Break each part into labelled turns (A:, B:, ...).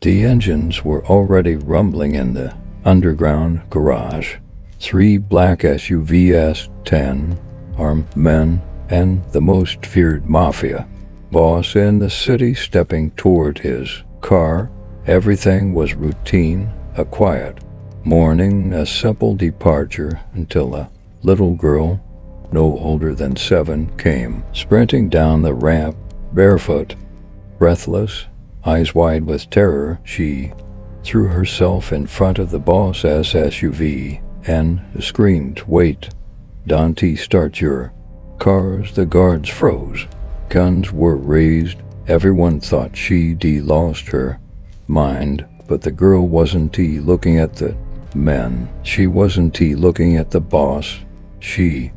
A: The engines were already rumbling in the underground garage. 3 black SUVs, 10 armed men, and the most feared mafia boss in the city stepping toward his car. Everything was routine, a quiet morning, a simple departure until a little girl, no older than 7, came sprinting down the ramp, barefoot, breathless, eyes wide with terror. She threw herself in front of the boss's SUV and screamed, "Wait, Dante, start your cars." The guards froze. Guns were raised. Everyone thought she'd lost her mind, but the girl wasn't looking at the men. She wasn't looking at the boss. She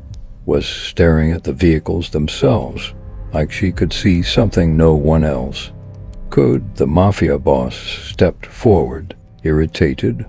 A: was staring at the vehicles themselves, like she could see something no one else could. The mafia boss stepped forward, irritated.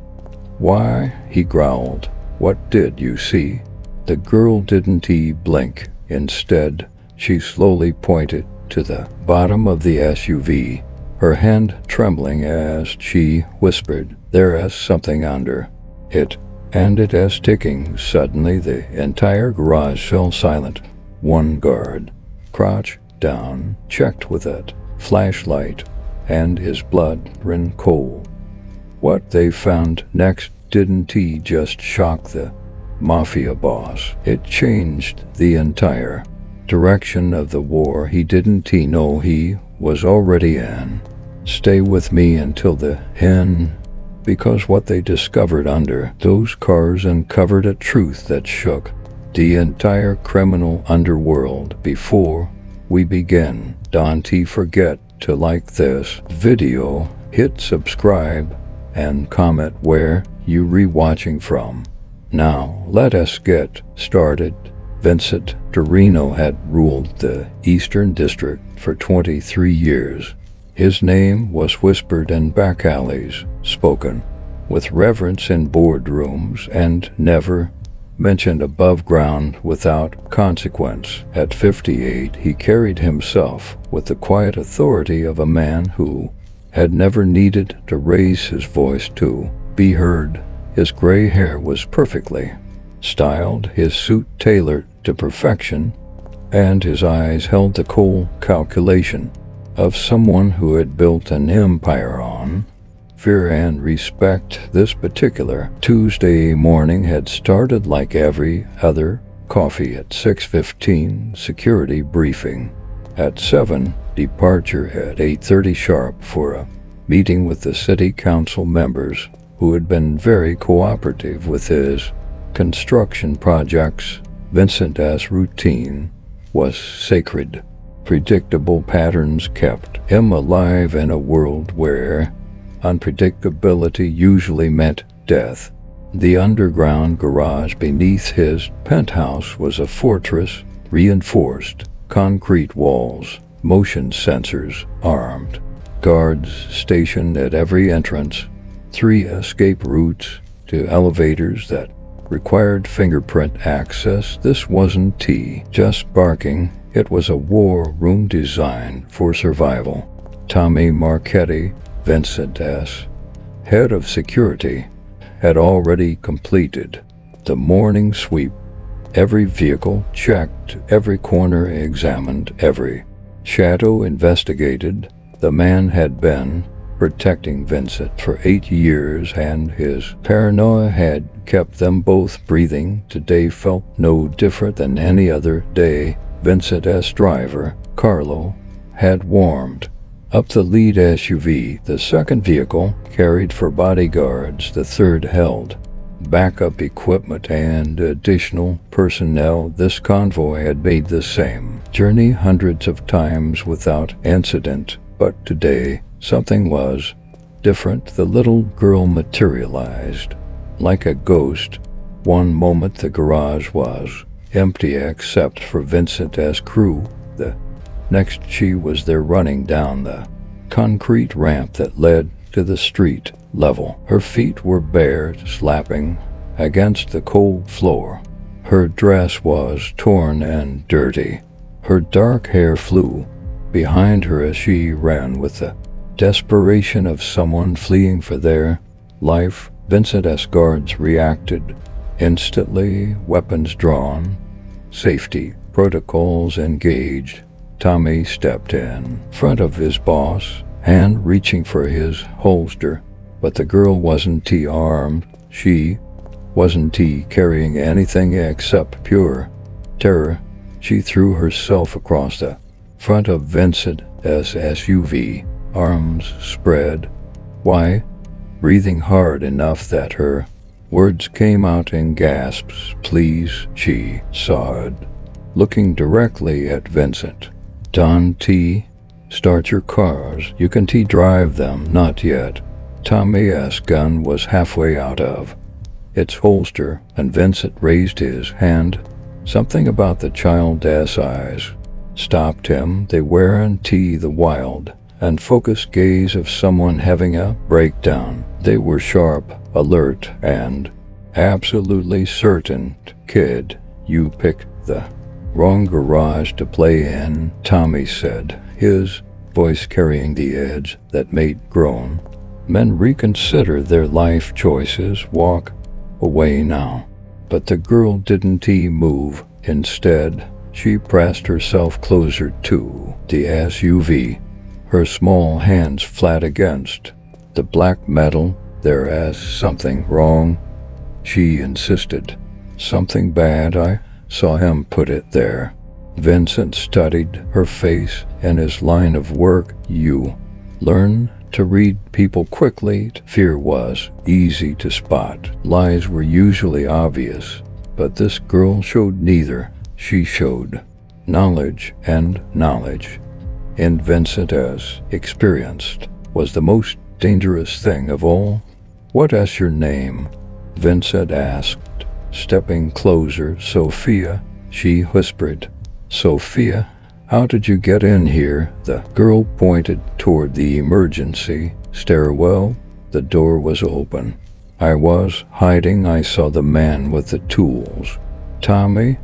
A: "Why?" he growled. "What did you see?" The girl didn't blink. Instead, she slowly pointed to the bottom of the SUV, her hand trembling as she whispered, "There's something under it." And it is ticking. Suddenly, the entire garage fell silent. One guard, crouched down, checked with a flashlight, and his blood ran cold. What they found next didn't just shock the mafia boss. It changed the entire direction of the war he didn't know he was already in. Stay with me until the end, because what they discovered under those cars uncovered a truth that shook the entire criminal underworld. Before we begin, don't forget to like this video, hit subscribe, and comment where you re-watching from. Now, let us get started. Vincent Torino had ruled the Eastern District for 23 years. His name was whispered in back alleys, spoken with reverence in boardrooms, and never mentioned above ground without consequence. At 58, he carried himself with the quiet authority of a man who had never needed to raise his voice to be heard. His gray hair was perfectly styled, his suit tailored to perfection, and his eyes held the cold calculation of someone who had built an empire on fear and respect. This particular Tuesday morning had started like every other. Coffee at 6:15, security briefing at 7, departure at 8:30 sharp for a meeting with the city council members who had been very cooperative with his construction projects. Vincent's routine was sacred. Predictable patterns kept him alive in a world where unpredictability usually meant death. The underground garage beneath his penthouse was a fortress, reinforced concrete walls, motion sensors, armed guards stationed at every entrance, 3 escape routes to elevators that required fingerprint access. This wasn't just barking. It was a war room designed for survival. Tommy Marchetti, Vincent's head of security, had already completed the morning sweep. Every vehicle checked, every corner examined, every shadow investigated. The man had been protecting Vincent for 8 years, and his paranoia had kept them both breathing. Today felt no different than any other day. Vincent's driver, Carlo, had warmed up the lead SUV. The second vehicle carried for bodyguards. The third held backup equipment and additional personnel. This convoy had made the same journey hundreds of times without incident, but today something was different. The little girl materialized like a ghost. One moment the garage was empty except for Vincent's crew. The next she was there, running down the concrete ramp that led to the street level. Her feet were bare, slapping against the cold floor. Her dress was torn and dirty. Her dark hair flew behind her as she ran with the desperation of someone fleeing for their life. Vincent's guards reacted instantly, weapons drawn, safety protocols engaged. Tommy stepped in front of his boss, hand reaching for his holster, but the girl wasn't armed. She wasn't carrying anything except pure terror. She threw herself across the front of Vincent's SUV, arms spread wide, breathing hard enough that her words came out in gasps. "Please," she sobbed, looking directly at Vincent. "Don T, start your cars. You can drive them." "Not yet." Tommy's gun was halfway out of its holster, and Vincent raised his hand. Something about the child's eyes stopped him. They weren't the wild and focused gaze of someone having a breakdown. They were sharp, alert, and absolutely certain. "Kid, you picked the wrong garage to play in," Tommy said, his voice carrying the edge that made grown men reconsider their life choices. "Walk away now." But the girl didn't move. Instead, she pressed herself closer to the SUV, her small hands flat against the black metal. "There's something wrong," she insisted. "Something bad. I saw him put it there." Vincent studied her face and his line of work. "You learn to read people quickly." Fear was easy to spot. Lies were usually obvious, but this girl showed neither. She showed knowledge, and knowledge, in Vincent's experience, was the most dangerous thing of all. "What's your name?" Vincent asked, stepping closer. "Sophia," she whispered. "Sophia? How did you get in here?" The girl pointed toward the emergency stairwell. The door was open. "I was hiding. I saw the man with the tools." Tommy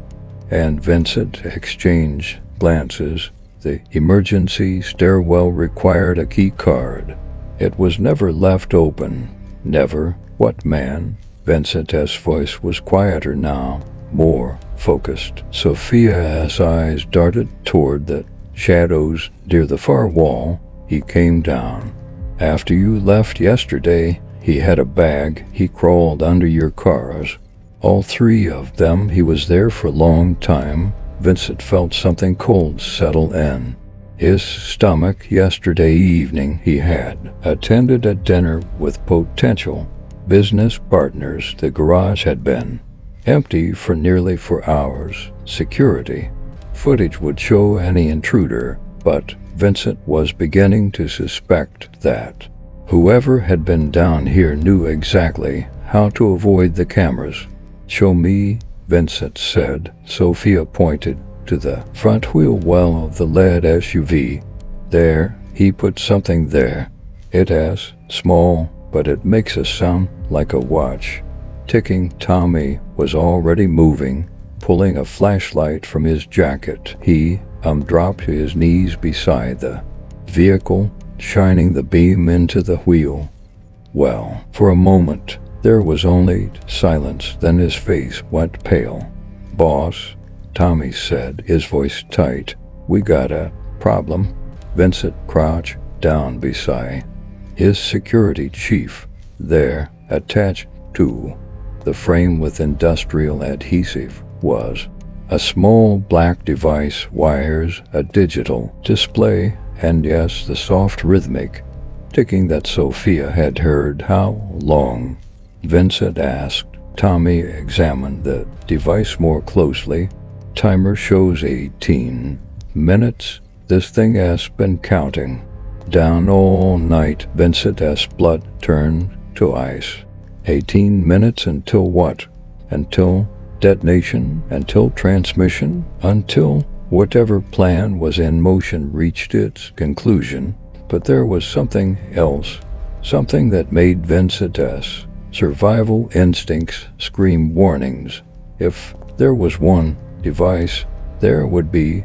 A: and Vincent exchanged glances. The emergency stairwell required a key card. It was never left open. Never. "What man?" Vincent's voice was quieter now, more focused. Sophia's eyes darted toward the shadows near the far wall. "He came down after you left yesterday. He had a bag. He crawled under your cars. All three of them. He was there for a long time." Vincent felt something cold settle in his stomach. Yesterday evening he had attended a dinner with potential business partners. The garage had been empty for nearly 4 hours. Security footage would show any intruder, but Vincent was beginning to suspect that whoever had been down here knew exactly how to avoid the cameras. "Show me," Vincent said. Sophia pointed to the front wheel well of the lead SUV. "There." He put something there. "It is small, but it makes a sound like a watch ticking." Tommy was already moving, pulling a flashlight from his jacket. He dropped to his knees beside the vehicle, shining the beam into the wheel well. For a moment, there was only silence. Then his face went pale. "Boss," Tommy said, his voice tight, "we got a problem." Vincent crouched down beside his security chief. There, attached to the frame with industrial adhesive, was a small black device, wires, a digital display, and yes, the soft rhythmic ticking that Sophia had heard. "How long?" Vincent asked. Tommy examined the device more closely. "Timer shows 18 minutes. This thing has been counting down all night." Vincent's blood turned to ice. 18 minutes until what? Until detonation? Until transmission? Until whatever plan was in motion reached its conclusion. But there was something else, something that made Vincent's survival instincts scream warnings. If there was one device, there would be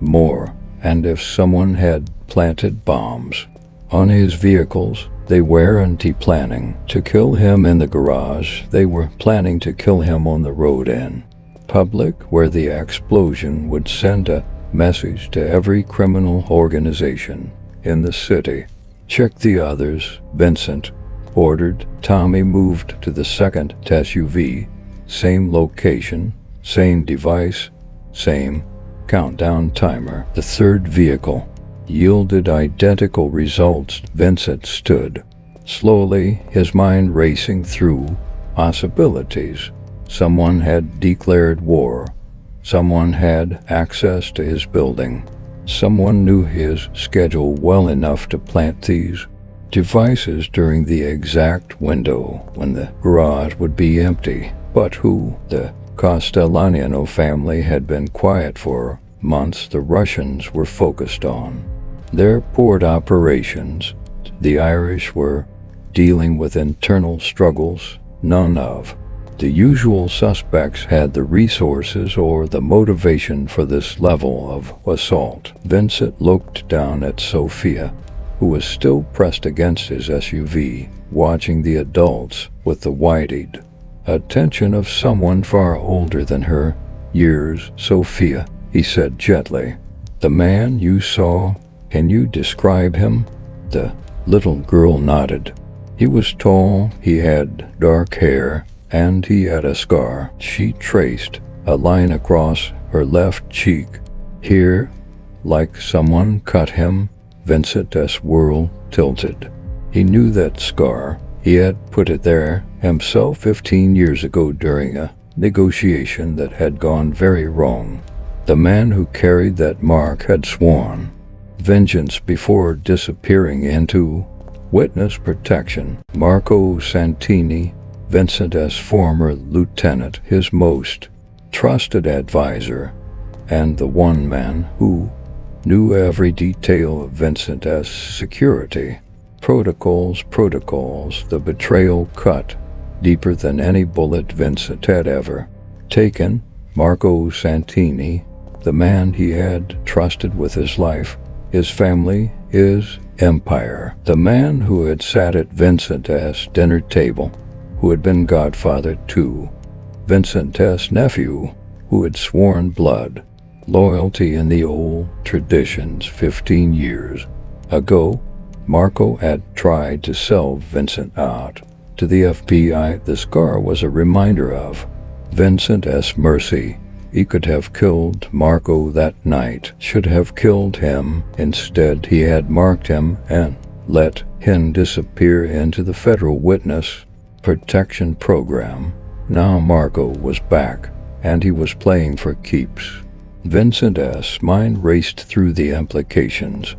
A: more. And if someone had planted bombs On his vehicles, they weren't planning to kill him in the garage, they were planning to kill him on the road in public, where the explosion would send a message to every criminal organization in the city. Check the others, Vincent ordered. Tommy moved to the second SUV. Same location, same device, same countdown timer. The third vehicle yielded identical results. Vincent stood, slowly, his mind racing through possibilities. Someone had declared war. Someone had access to his building. Someone knew his schedule well enough to plant these devices during the exact window when the garage would be empty. But who? The Castellano family had been quiet for months. The Russians were focused on their port operations. The Irish were dealing with internal struggles. None of the usual suspects had the resources or the motivation for this level of assault. Vincent looked down at Sophia, who was still pressed against his SUV, watching the adults with the wide attention of someone far older than her years. Sophia, he said gently, the man you saw, can you describe him? The little girl nodded. He was tall, he had dark hair, and he had a scar. She traced a line across her left cheek. Here, like someone cut him. Vincent's world tilted. He knew that scar. He had put it there himself 15 years ago during a negotiation that had gone very wrong. The man who carried that mark had sworn vengeance before disappearing into witness protection. Marco Santini, Vincent's former lieutenant, his most trusted advisor, and the one man who knew every detail of Vincent's security. Protocols, the betrayal cut deeper than any bullet Vincent had ever taken. Marco Santini, the man he had trusted with his life, his family, his empire. The man who had sat at Vincent's dinner table, who had been godfather to Vincent's nephew, who had sworn blood, loyalty in the old traditions 15 years ago. Marco had tried to sell Vincent out to the FBI. The scar was a reminder of Vincent's mercy. He could have killed Marco that night, should have killed him. Instead, he had marked him and let him disappear into the federal witness protection program. Now Marco was back, and he was playing for keeps. Vincent's mind raced through the implications.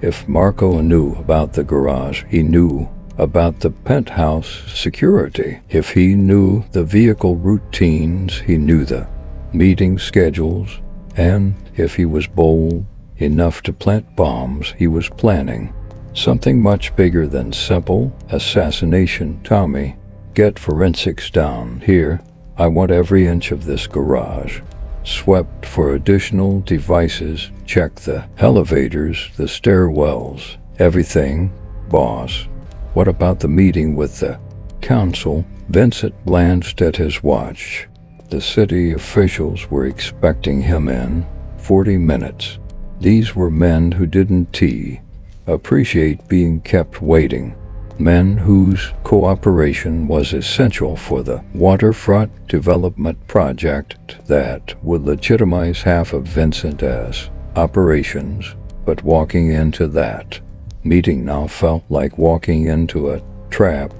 A: If Marco knew about the garage, he knew about the penthouse security. If he knew the vehicle routines, he knew the meeting schedules. And if he was bold enough to plant bombs, he was planning something much bigger than simple assassination. Tommy, get forensics down here. I want every inch of this garage swept for additional devices. Check the elevators, the stairwells, everything, boss. What about the meeting with the council? Vincent glanced at his watch. The city officials were expecting him in 40 minutes. These were men who didn't appreciate being kept waiting. Men whose cooperation was essential for the waterfront development project that would legitimize half of Vincent's operations. But walking into that meeting now felt like walking into a trap.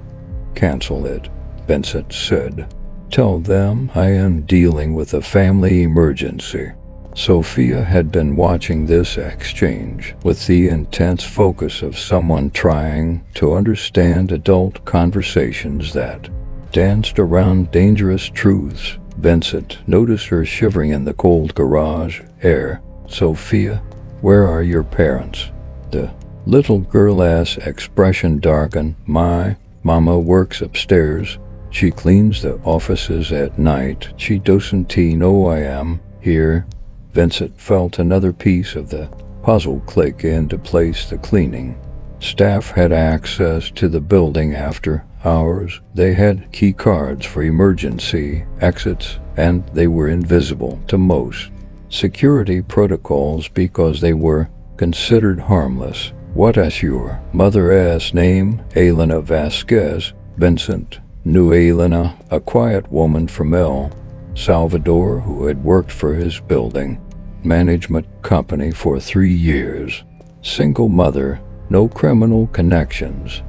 A: Cancel it, Vincent said. Tell them I am dealing with a family emergency. Sophia had been watching this exchange with the intense focus of someone trying to understand adult conversations that danced around dangerous truths. Vincent noticed her shivering in the cold garage air. Sophia, where are your parents? The little girl's expression darkened. My mama works upstairs. She cleans the offices at night. She doesn't know I am here. Vincent felt another piece of the puzzle click into place. The cleaning Staff had access to the building after hours. They had key cards for emergency exits, and they were invisible to most security protocols because they were considered harmless. What is your mother's name? Elena Vasquez. Vincent knew Elena, a quiet woman from El Salvador who had worked for his building management company for 3 years. Single mother, no criminal connections,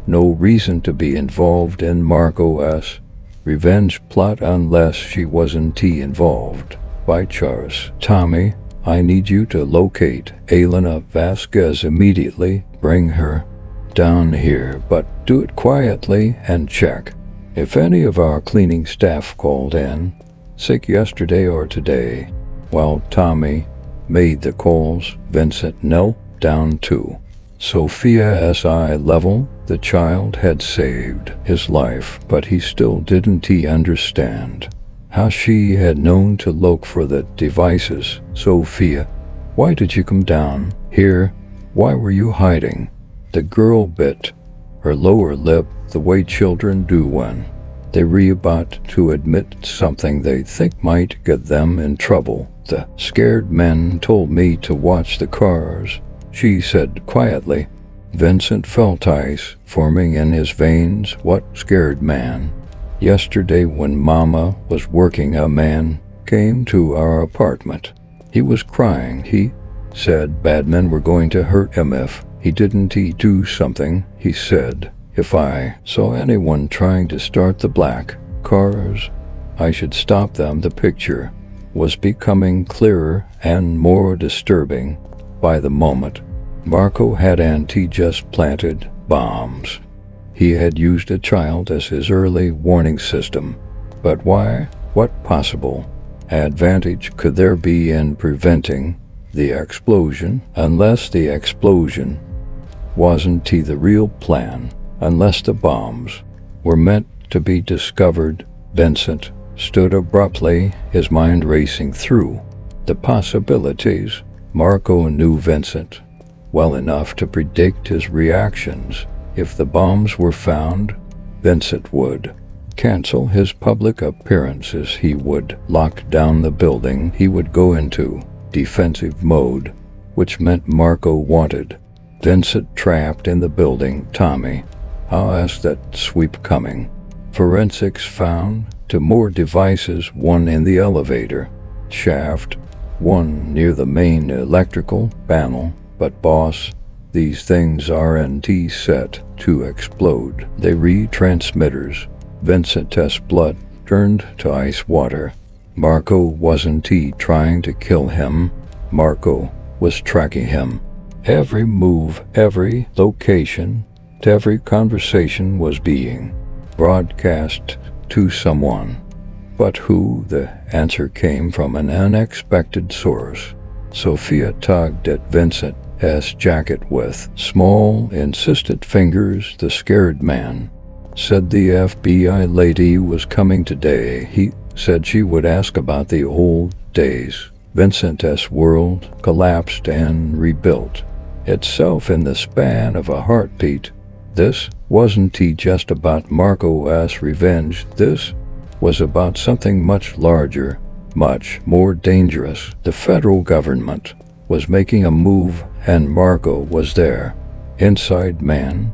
A: no reason to be involved in Marco's revenge plot unless she wasn't involved. By Charles. Tommy, I need you to locate Elena Vasquez immediately. Bring her down here, but do it quietly and check if any of our cleaning staff called in sick yesterday or today. While Tommy made the calls, Vincent knelt down to Sophia's eye level. The child had saved his life, but he still didn't understand how she had known to look for the devices. Sophia, why did you come down here? Why were you hiding? The girl bit her lower lip the way children do when they're about to admit something they think might get them in trouble. The scared men told me to watch the cars, she said quietly. Vincent felt ice forming in his veins. What scared man? Yesterday when Mama was working, a man came to our apartment. He was crying. He said bad men were going to hurt him if he didn't do something. He said if I saw anyone trying to start the black cars, I should stop them. The picture was becoming clearer and more disturbing by the moment. Marco hadn't just planted bombs. He had used a child as his early warning system. But why? What possible advantage could there be in preventing the explosion? Unless the explosion wasn't the real plan, unless the bombs were meant to be discovered. Vincent stood abruptly, his mind racing through the possibilities. Marco knew Vincent well enough to predict his reactions. If the bombs were found, Vincent would cancel his public appearances. He would lock down the building. He would go into defensive mode, which meant Marco wanted Vincent trapped in the building. Tommy, how is that sweep coming? Forensics found 2 more devices, one in the elevator shaft, one near the main electrical panel. But boss, these things aren't set to explode. They read transmitters. Vincent's blood turned to ice water. Marco wasn't trying to kill him. Marco was tracking him. Every move, every location, every conversation was being broadcast to someone. But who? The answer came from an unexpected source. Sophia tugged at Vincent's jacket with small, insistent fingers. The scared man said the FBI lady was coming today. He said she would ask about the old days. Vincent's world collapsed and rebuilt itself in the span of a heartbeat. This wasn't just about Marco's revenge. This was about something much larger, much more dangerous. The federal government was making a move, and Marco was there. Inside man,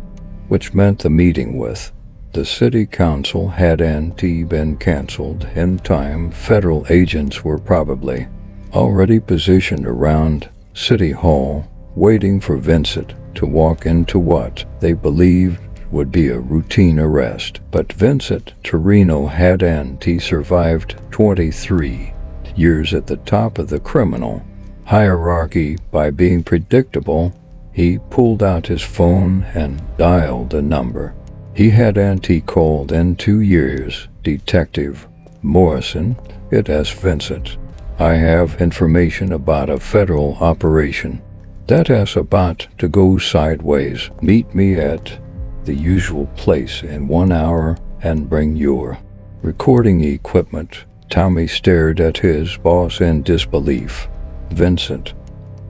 A: which meant the meeting with the city council hadn't been canceled in time. Federal agents were probably already positioned around City Hall, waiting for Vincent to walk into what they believed would be a routine arrest. But Vincent Torino hadn't survived 23 years at the top of the criminal hierarchy by being predictable. He pulled out his phone and dialed a number he hadn't called in 2 years. Detective Morrison, it is Vincent. I have information about a federal operation that is about to go sideways. Meet me at the usual place in 1 hour and bring your recording equipment. Tommy stared at his boss in disbelief. Vincent,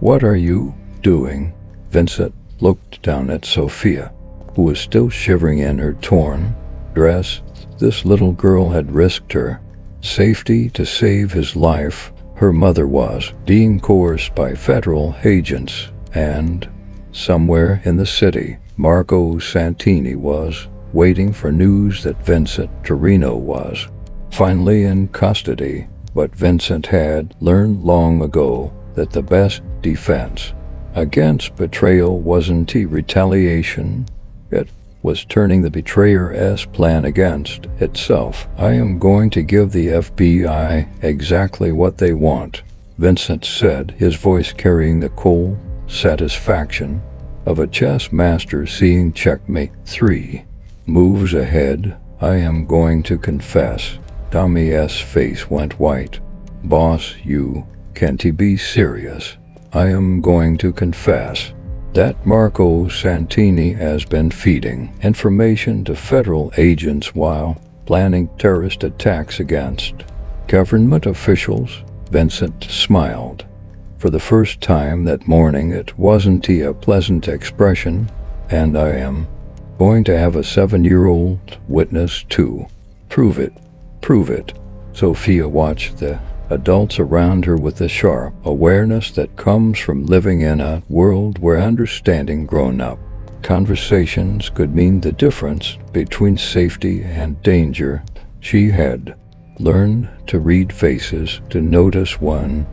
A: what are you doing? Vincent looked down at Sophia, who was still shivering in her torn dress. This little girl had risked her safety to save his life. Her mother was being coerced by federal agents, and somewhere in the city, Marco Santini was waiting for news that Vincent Torino was finally in custody. But Vincent had learned long ago that the best defense against betrayal wasn't retaliation. It was turning the betrayer's plan against itself. "I am going to give the FBI exactly what they want," Vincent said, his voice carrying the cold satisfaction of a chess master seeing checkmate 3 moves ahead. "I am going to confess." Tommy's face went white. "Boss, you can't be serious." "I am going to confess that Marco Santini has been feeding information to federal agents while planning terrorist attacks against government officials." Vincent smiled. For the first time that morning, it wasn't a pleasant expression. "And I am going to have a 7-year-old witness too." "Prove it. Prove it." Sophia watched the adults around her with the sharp awareness that comes from living in a world where understanding grown-up conversations could mean the difference between safety and danger. She had learned to read faces, to notice when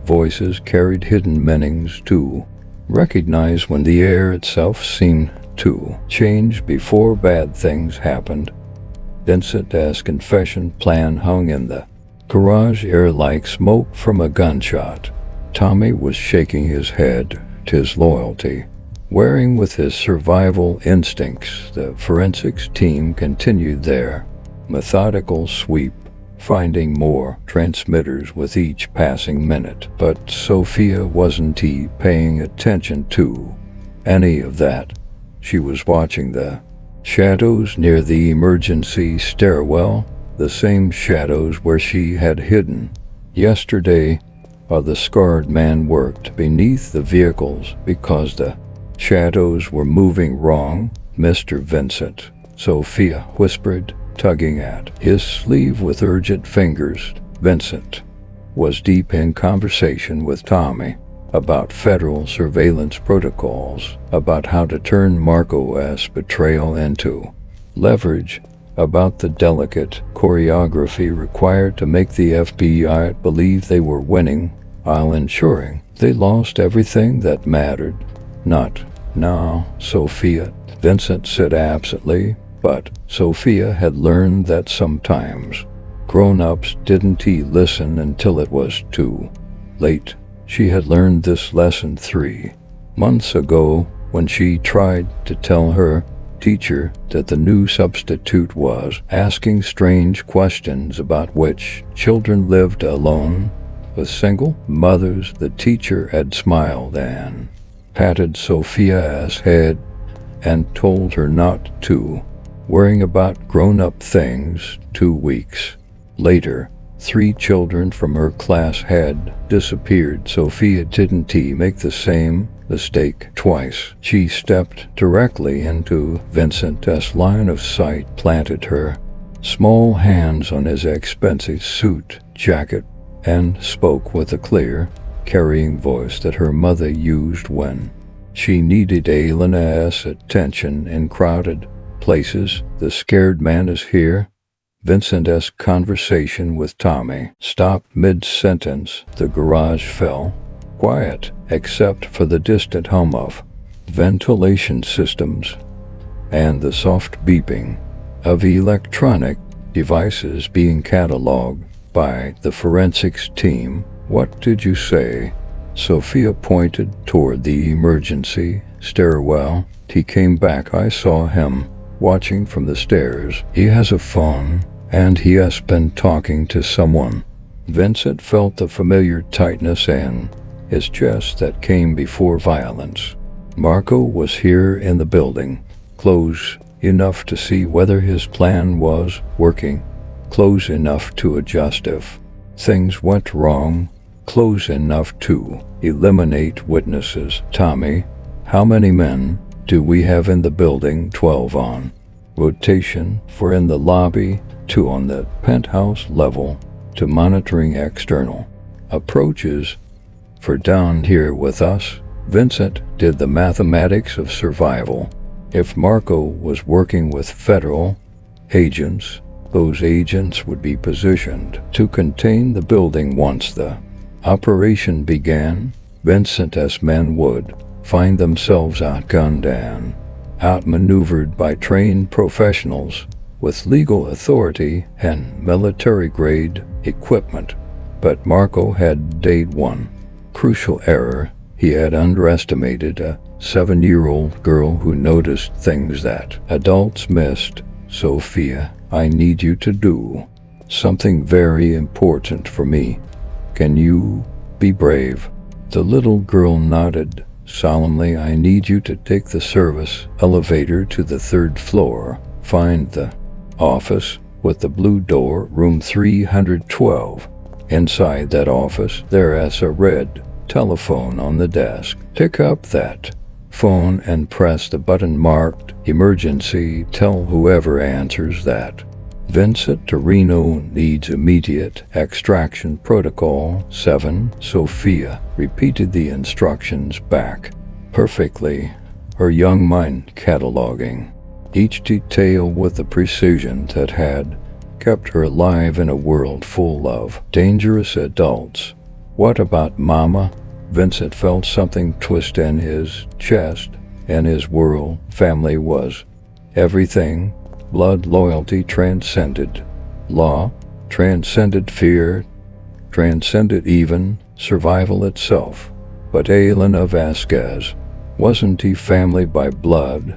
A: voices carried hidden meanings, to recognize when the air itself seemed to change before bad things happened. Vincent's confession plan hung in the garage air like smoke from a gunshot. Tommy was shaking his head, his loyalty wearing with his survival instincts. The forensics team continued their methodical sweep, finding more transmitters with each passing minute. But Sophia wasn't paying attention to any of that. She was watching the shadows near the emergency stairwell, the same shadows where she had hidden yesterday. The scarred man worked beneath the vehicles because the shadows were moving wrong. "Mr. Vincent," Sophia whispered, tugging at his sleeve with urgent fingers. Vincent was deep in conversation with Tommy about federal surveillance protocols, about how to turn Marco's betrayal into leverage, about the delicate choreography required to make the FBI believe they were winning while ensuring they lost everything that mattered. "Not now, Sophia," Vincent said absently, but Sophia had learned that sometimes grown-ups didn't listen until it was too late. She had learned this lesson 3 months ago when she tried to tell her teacher that the new substitute was asking strange questions about which children lived alone with single mothers. The teacher had smiled and patted Sophia's head and told her not to worrying about grown-up things. 2 weeks later, 3 children from her class had disappeared. Sophia didn't make the same mistake twice. She stepped directly into Vincent's line of sight, planted her small hands on his expensive suit jacket, and spoke with a clear, carrying voice that her mother used when she needed Elena's attention in crowded places. "The scared man is here." Vincent's conversation with Tommy stopped mid-sentence. The garage fell quiet, except for the distant hum of ventilation systems and the soft beeping of electronic devices being cataloged by the forensics team. "What did you say?" Sophia pointed toward the emergency stairwell. "He came back. I saw him watching from the stairs. He has a phone, and he has been talking to someone." Vincent felt the familiar tightness in his chest that came before violence. Marco was here in the building, close enough to see whether his plan was working, close enough to adjust if things went wrong, close enough to eliminate witnesses. Tommy How many men do we have in the building? 12 on rotation, 4 in the lobby, 2 on the penthouse level, to monitoring external approaches. For down here with us, Vincent did the mathematics of survival. If Marco was working with federal agents, those agents would be positioned to contain the building once the operation began. Vincent's men would find themselves outgunned and outmaneuvered by trained professionals with legal authority and military-grade equipment. But Marco had made one crucial error. He had underestimated a 7-year-old girl who noticed things that adults missed. "Sophia, I need you to do something very important for me. Can you be brave?" The little girl nodded solemnly. "I need you to take the service elevator to the 3rd floor. Find the office with the blue door, room 312. Inside that office, there is a red telephone on the desk. Pick up that phone and press the button marked emergency. Tell whoever answers that Vincent Torino needs immediate extraction. Protocol 7. Sophia repeated the instructions back perfectly, her young mind cataloging each detail with a precision that had kept her alive in a world full of dangerous adults. "What about Mama?" Vincent felt something twist in his chest. In his world, family was everything. Blood loyalty transcended law, transcended fear, transcended even survival itself. But Elena Vasquez wasn't he family by blood.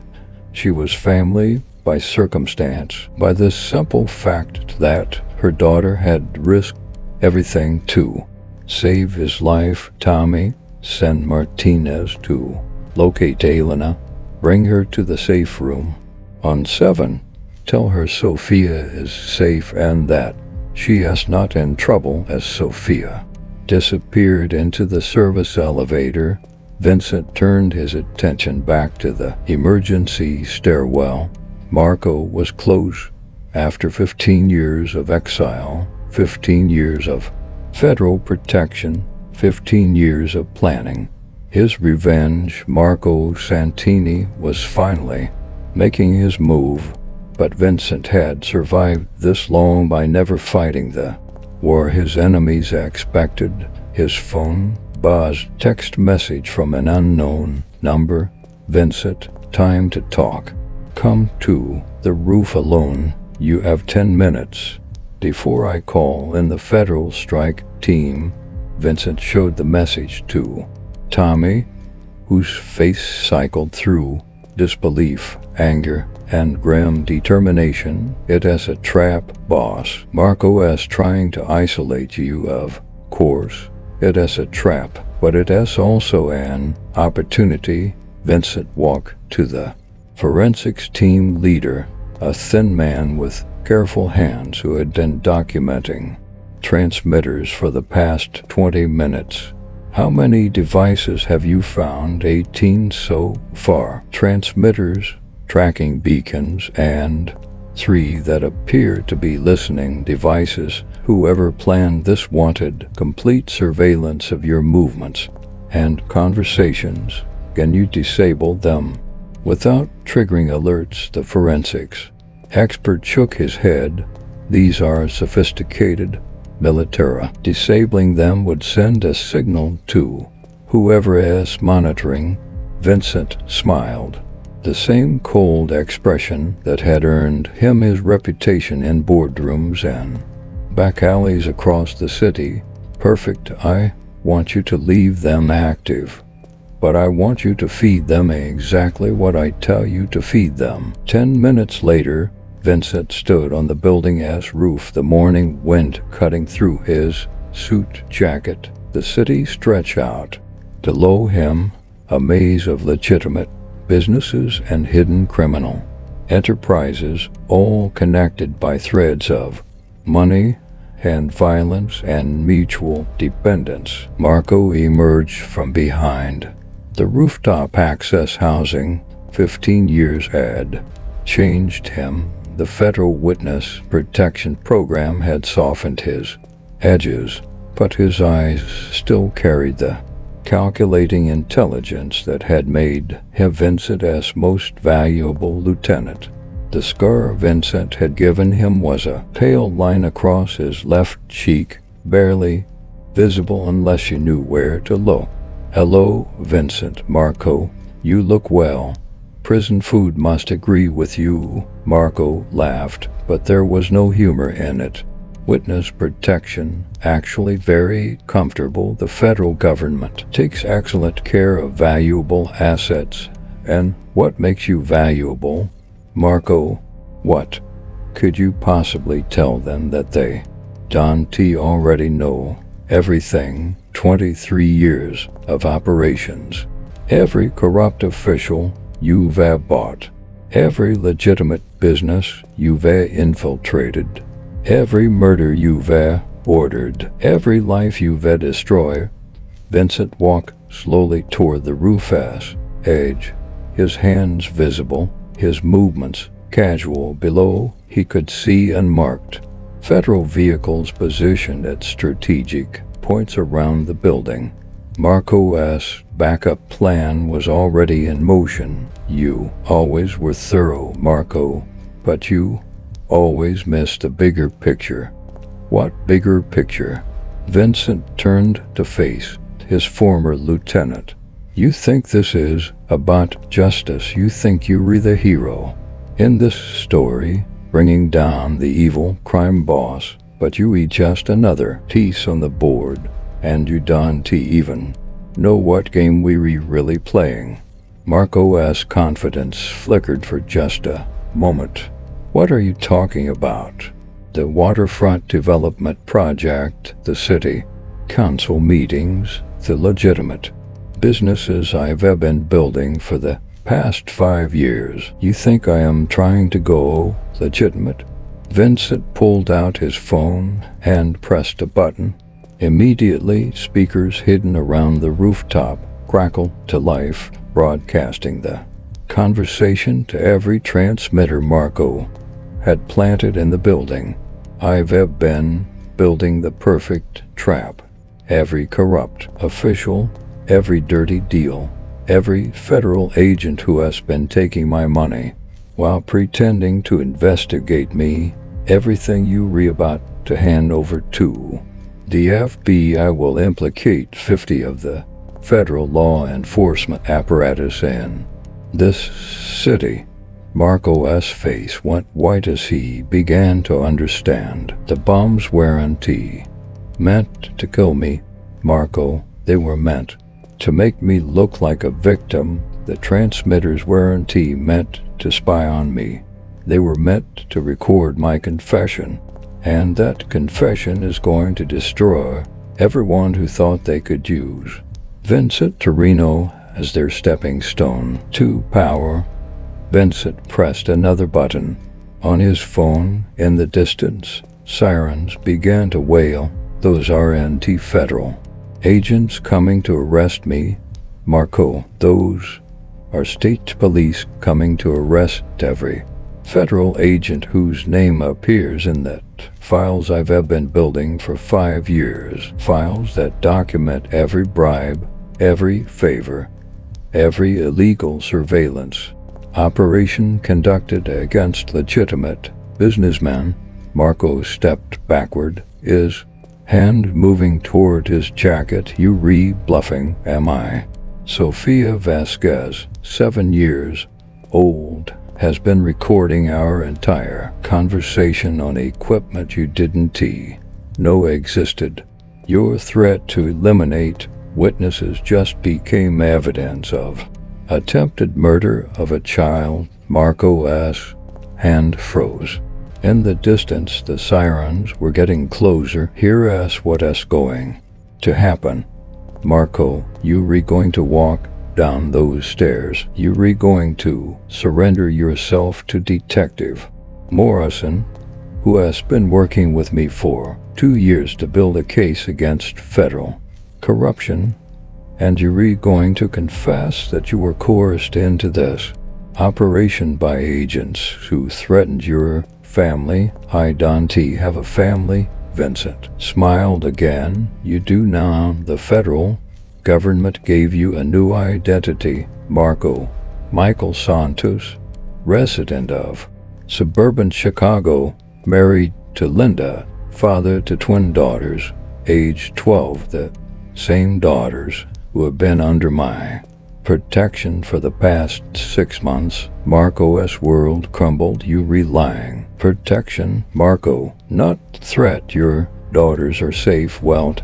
A: She was family by circumstance, by the simple fact that her daughter had risked everything to save his life. "Tommy, send Martinez to locate Elena. Bring her to the safe room on 7. Tell her Sophia is safe and that she is not in trouble." As Sophia disappeared into the service elevator, Vincent turned his attention back to the emergency stairwell. Marco was close. After 15 years of exile, 15 years of federal protection, 15 years of planning, his revenge, Marco Santini, was finally making his move. But Vincent had survived this long by never fighting the war his enemies expected. His phone buzzed. Text message from an unknown number. "Vincent, time to talk. Come to the roof alone. You have 10 minutes before I call in the federal strike team." Vincent showed the message to Tommy, whose face cycled through disbelief, anger, and grim determination. "It is a trap, boss. Marco is trying to isolate you, of course. It is a trap, but it is also an opportunity." Vincent walked to the forensics team leader, a thin man with careful hands who had been documenting transmitters for the past 20 minutes. "How many devices have you found?" 18 so far. Transmitters, tracking beacons, and 3 that appear to be listening devices. Whoever planned this wanted complete surveillance of your movements and conversations. Can you disable them without triggering alerts? The forensics expert shook his head. "These are sophisticated military. Disabling them would send a signal to whoever is monitoring." Vincent smiled, the same cold expression that had earned him his reputation in boardrooms and back alleys across the city. "Perfect. I want you to leave them active, but I want you to feed them exactly what I tell you to feed them." 10 minutes later, Vincent stood on the building's roof, the morning wind cutting through his suit jacket. The city stretched out below him, a maze of legitimate businesses and hidden criminal enterprises, all connected by threads of money and violence and mutual dependence. Marco emerged from behind The rooftop access housing, 15 years had changed him. The federal witness protection program had softened his edges, but his eyes still carried the calculating intelligence that had made him Vincent's most valuable lieutenant. The scar Vincent had given him was a pale line across his left cheek, barely visible unless you knew where to look. "Hello, Vincent." "Marco, you look well. Prison food must agree with you." Marco laughed, but there was no humor in it. Witness protection, actually very comfortable. The federal government takes excellent care of valuable assets. And what makes you valuable? Marco, what? Could you possibly tell them that they don't already know everything? 23 years of operations. Every corrupt official you've bought. Every legitimate business you've infiltrated. Every murder you've ordered. Every life you've destroyed. Vincent walked slowly toward the roof edge, his hands visible, his movements casual. Below, he could see unmarked federal vehicles positioned at strategic points around the building. Marco's backup plan was already in motion. You always were thorough, Marco, but you always missed the bigger picture. What bigger picture? Vincent turned to face his former lieutenant. You think this is about justice. You think you're the hero in this story, bringing down the evil crime boss, but you just another piece on the board, and you don't even know what game we're really playing. Marco's confidence flickered for just a moment. What are you talking about? The waterfront development project, the city council meetings, the legitimate businesses I've been building for the past 5 years. You think I am trying to go legitimate? Vincent pulled out his phone and pressed a button. Immediately, speakers hidden around the rooftop crackled to life, broadcasting the conversation to every transmitter Marco had planted in the building. I've been building the perfect trap. Every corrupt official, every dirty deal, every federal agent who has been taking my money while pretending to investigate me, everything you're about to hand over to the FBI will implicate 50 of the federal law enforcement apparatus in this city. Marco's face went white as he began to understand. The bombs weren't meant to kill me, Marco. They were meant to make me look like a victim. The transmitters weren't meant to spy on me. They were meant to record my confession. And that confession is going to destroy everyone who thought they could use Vincent Torino as their stepping stone to power. Vincent pressed another button on his phone. In the distance, sirens began to wail. Those aren't federal agents coming to arrest me, Marco. Those are state police coming to arrest every federal agent whose name appears in that files I've been building for 5 years. Files that document every bribe, every favor, every illegal surveillance operation conducted against legitimate businessmen. Marco stepped backward, his hand moving toward his jacket. You bluffing, am I? Sofia Vasquez, 7 years old, has been recording our entire conversation on equipment you didn't know existed. Your threat to eliminate witnesses just became evidence of attempted murder of a child. Marco's hand froze. In the distance, the sirens were getting closer. Here's what's going to happen. Marco, you're going to walk down those stairs. You're going to surrender yourself to Detective Morrison, who has been working with me for 2 years to build a case against federal corruption. And you're going to confess that you were coerced into this operation by agents who threatened your family? I don't have a family. Vincent smiled again. You do now. The federal government gave you a new identity. Michael Santos, resident of suburban Chicago, married to Linda, father to twin daughters, age 12, the same daughters who have been under my protection for the past 6 months. Marco's world crumbled. You relying protection, Marco, not threat. Your daughters are safe, well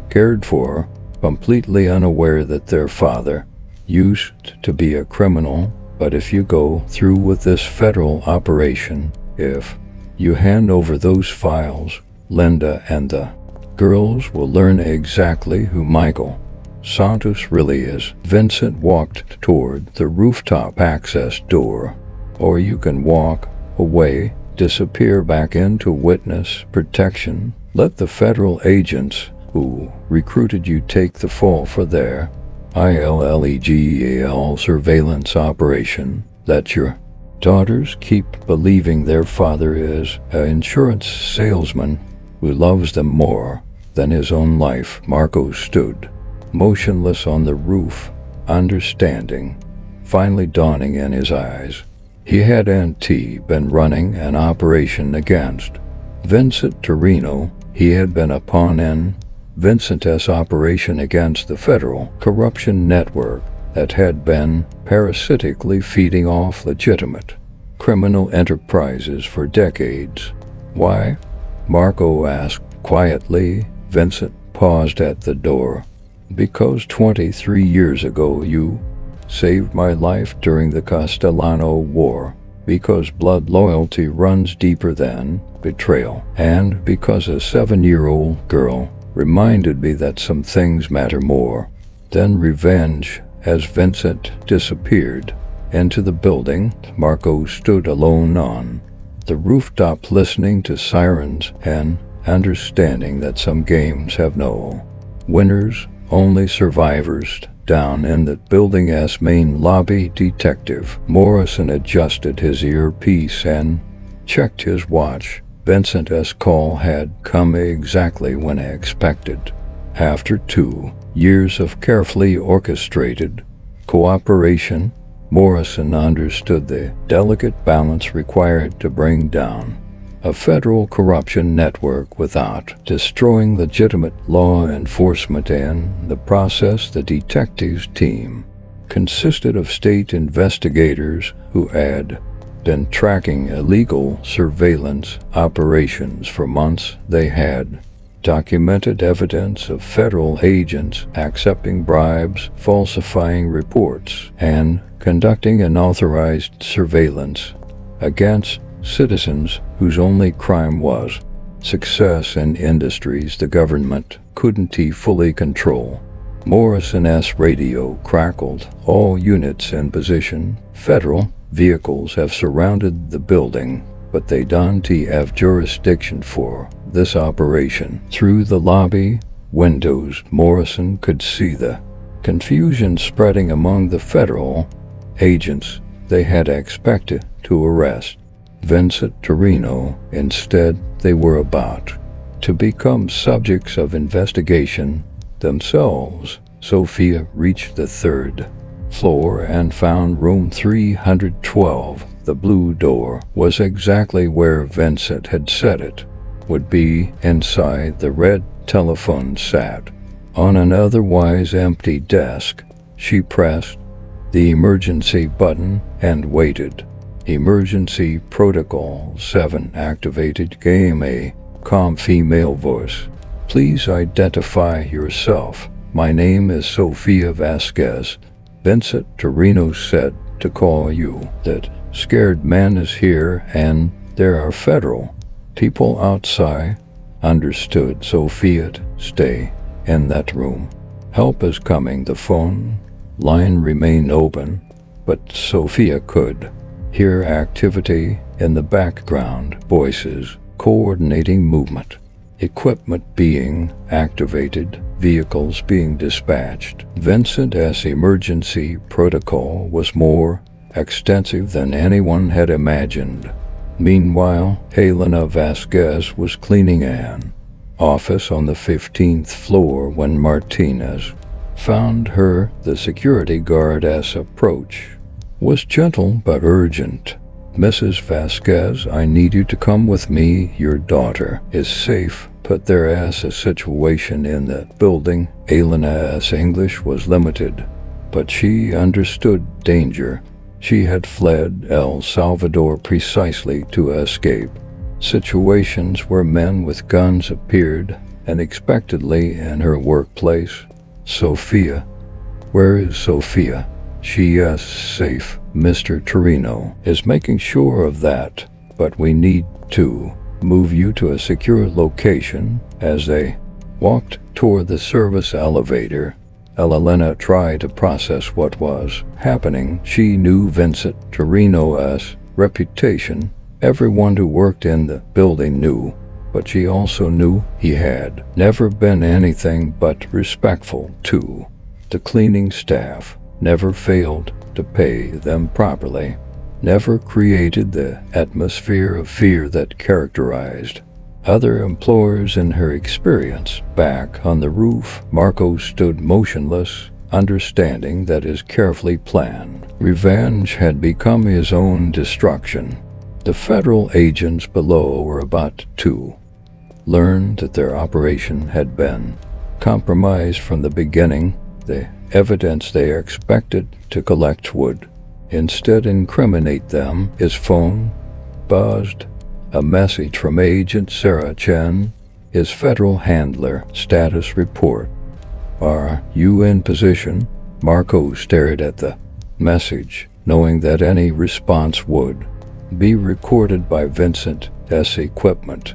A: cared for, completely unaware that their father used to be a criminal. But if you go through with this federal operation, if you hand over those files, Linda and the girls will learn exactly who Michael Santos really is. Vincent walked toward the rooftop access door. Or you can walk away, disappear back into witness protection. Let the federal agents who recruited you take the fall for their illegal surveillance operation. That your daughters keep believing their father is an insurance salesman who loves them more than his own life. Marco stood motionless on the roof, understanding finally dawning in his eyes. He had been running an operation against Vincent Torino. He had been a pawn in Vincent's operation against the federal corruption network that had been parasitically feeding off legitimate criminal enterprises for decades. Why? Marco asked quietly. Vincent paused at the door. Because 23 years ago you saved my life during the Castellano War. Because blood loyalty runs deeper than betrayal. And because a 7-year-old girl reminded me that some things matter more than revenge. As Vincent disappeared into the building, Marco stood alone on the rooftop, listening to sirens and understanding that some games have no winners, only survivors. Down in the building's main lobby, Detective Morrison adjusted his earpiece and checked his watch. Vincent's call had come exactly when expected. After 2 years of carefully orchestrated cooperation, Morrison understood the delicate balance required to bring down a federal corruption network without destroying legitimate law enforcement. In the process, the detectives team consisted of state investigators who had been tracking illegal surveillance operations for months. They had documented evidence of federal agents accepting bribes, falsifying reports, and conducting unauthorized surveillance against citizens whose only crime was success in industries the government couldn't fully control. Morrison's radio crackled. All units in position. Federal vehicles have surrounded the building, but they don't have jurisdiction for this operation. Through the lobby windows, Morrison could see the confusion spreading among the federal agents they had expected to arrest Vincent Torino. Instead, they were about to become subjects of investigation themselves. Sophia reached the 3rd floor and found room 312. The blue door was exactly where Vincent had said it would be. Inside, the red telephone sat on an otherwise empty desk. She pressed the emergency button and waited. Emergency Protocol 7 activated. Came a calm female voice. Please identify yourself. My name is Sofia Vasquez. Vincent Torino said to call you. That scared man is here and there are federal people outside. Understood. Sophia, stay in that room. Help is coming. The phone line remained open, but Sophia could hear activity in the background, voices coordinating movement, equipment being activated. vehicles being dispatched. Vincent's emergency protocol was more extensive than anyone had imagined. Meanwhile, Helena Vasquez was cleaning an office on the 15th floor when Martinez found her. The security guard's approach was gentle but urgent. "Mrs. Vasquez, I need you to come with me. Your daughter is safe." But there's a situation in the building. Helena's English was limited, but she understood danger. She had fled El Salvador precisely to escape situations where men with guns appeared unexpectedly in her workplace. "Sophia, where is Sophia?" "She is safe. Mr. Torino is making sure of that, but we need to move you to a secure location." As they walked toward the service elevator, Helena tried to process what was happening. She knew Vincent Torino's reputation. Everyone who worked in the building knew, but she also knew he had never been anything but respectful to the cleaning staff, never failed to pay them properly, never created the atmosphere of fear that characterized other employers in her experience. Back on the roof, Marco stood motionless, understanding that his carefully planned revenge had become his own destruction. The federal agents below were about to learn that their operation had been compromised from the beginning. The evidence they expected to collect would instead incriminate them. His phone buzzed. A message from Agent Sarah Chen, his federal handler. "Status report. Are you in position?" Marco stared at the message, knowing that any response would be recorded by Vincent's equipment.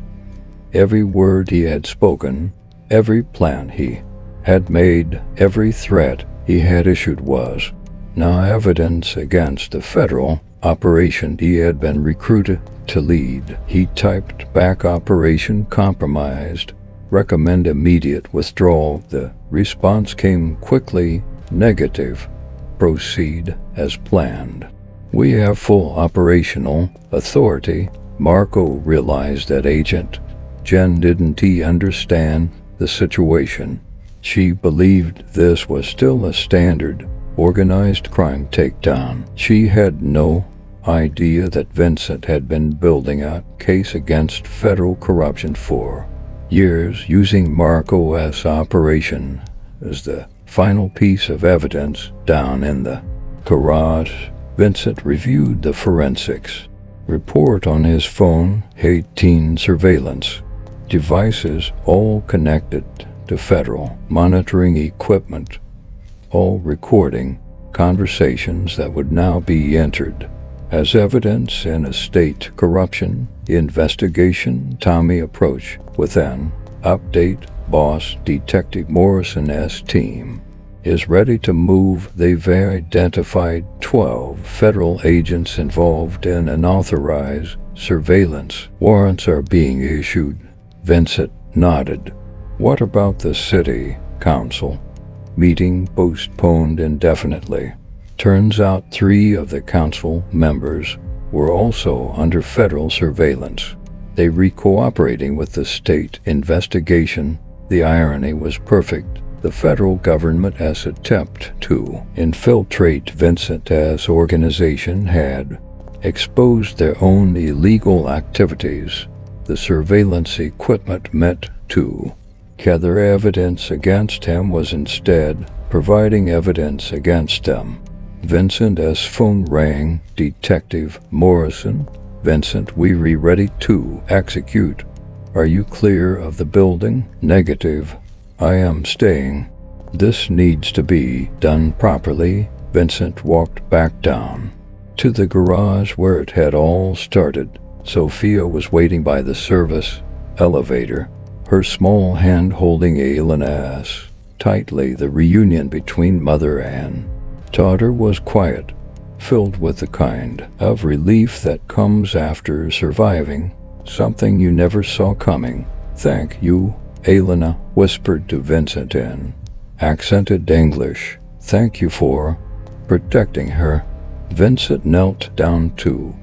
A: Every word he had spoken, every plan he had made, every threat he had issued was now evidence against the federal operation he had been recruited to lead. He typed back, "Operation compromised. Recommend immediate withdrawal." The response came quickly, negative. "Proceed as planned. We have full operational authority." Marco realized that Agent Jen didn't understand the situation. She believed this was still a standard organized crime takedown. She had no idea that Vincent had been building a case against federal corruption for years, using Marco's operation as the final piece of evidence. Down in the garage, Vincent reviewed the forensics report on his phone. 18 surveillance devices, all connected to federal monitoring equipment, all recording conversations that would now be entered as evidence in a state corruption investigation. Tommy approached with an update. "Boss, Detective Morrison's team is ready to move. They've identified 12 federal agents involved in unauthorized surveillance. Warrants are being issued." Vincent nodded. "What about the city council?" "Meeting postponed indefinitely." Turns out 3 of the council members were also under federal surveillance. They were cooperating with the state investigation. The irony was perfect. The federal government's attempt to infiltrate Vincent's organization had exposed their own illegal activities. The surveillance equipment meant to gather evidence against him was instead providing evidence against them. Vincent's phone rang. "Detective Morrison." "Vincent, we're ready to execute. Are you clear of the building?" "Negative. I am staying. This needs to be done properly." Vincent walked back down to the garage where it had all started. Sophia was waiting by the service elevator, her small hand holding Helena's tightly. The reunion between mother and daughter was quiet, filled with the kind of relief that comes after surviving something you never saw coming. "Thank you, Elena whispered to Vincent in accented English. "Thank you for protecting her." Vincent knelt down to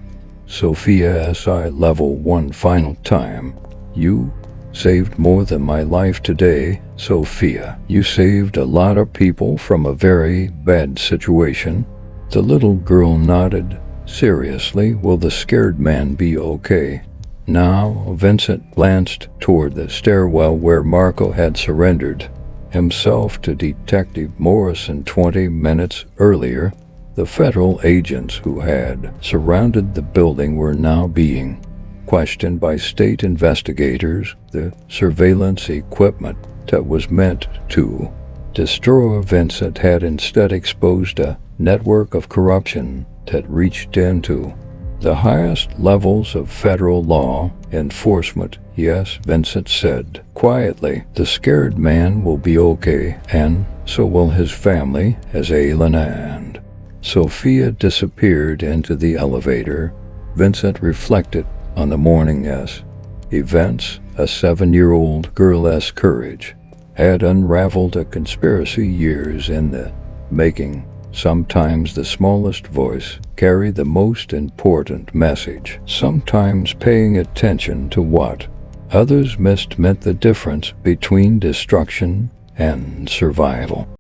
A: Sophia SI level one final time. "You saved more than my life today, Sophia. You saved a lot of people from a very bad situation." The little girl nodded. "Seriously, will the scared man be okay?" Now Vincent glanced toward the stairwell where Marco had surrendered himself to Detective Morrison 20 minutes earlier. The federal agents who had surrounded the building were now being questioned by state investigators. The surveillance equipment that was meant to destroy Vincent had instead exposed a network of corruption that reached into the highest levels of federal law enforcement. "Yes," Vincent said quietly, "the scared man will be okay, and so will his family," as Elena and Sophia disappeared into the elevator. Vincent reflected on the morning's events. A 7-year-old girl's courage had unraveled a conspiracy years in the making. Sometimes the smallest voice carried the most important message. Sometimes paying attention to what others missed meant the difference between destruction and survival.